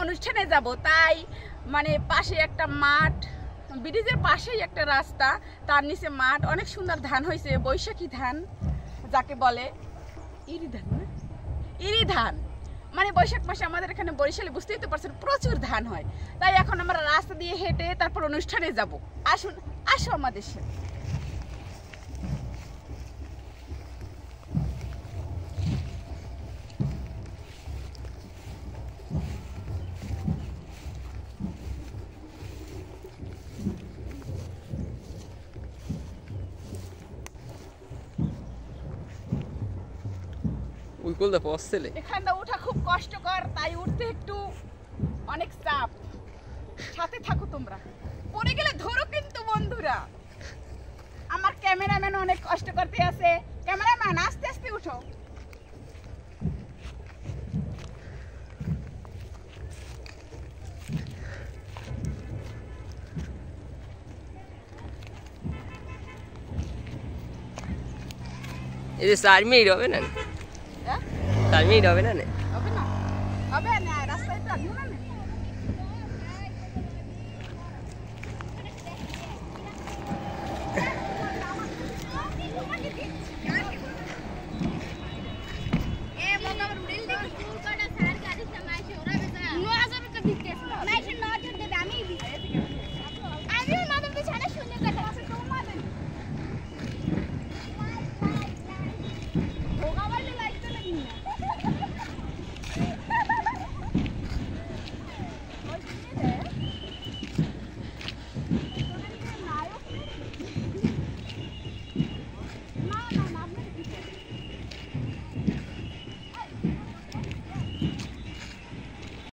অনুষ্ঠানে যাব, তাই মানে পাশে একটা মাঠ, ব্রিজের পাশেই একটা রাস্তা, তার নিচে মাঠ, অনেক সুন্দর ধান হয়েছে, বৈশাখী ধান যাকে বলে, ইরি ধান না, ইরি ধান, মানে বৈশাখ মাসে আমাদের এখানে বরিশালে বুঝতেই তো পারছেন প্রচুর ধান হয়। তাই এখন আমরা রাস্তা দিয়ে হেঁটে তারপর অনুষ্ঠানে যাব। আসুন, আসো আমাদের সাথে। এখানটা ওঠা খুব কষ্টকর, তাই উঠতে একটু অনেক চাপ। সাথে থাকো তোমরা, পড়ে গেলে ধরো কিন্তু বন্ধুরা। আমার ক্যামেরাম্যান অনেক কষ্ট করতে আছে। ক্যামেরাম্যান আস্তে আস্তে উঠো। এই যে 4 মিনিট হবে না? 4 মিনিট হবে না? হবে না, হবে না, রাস্তায় তো আগুন না।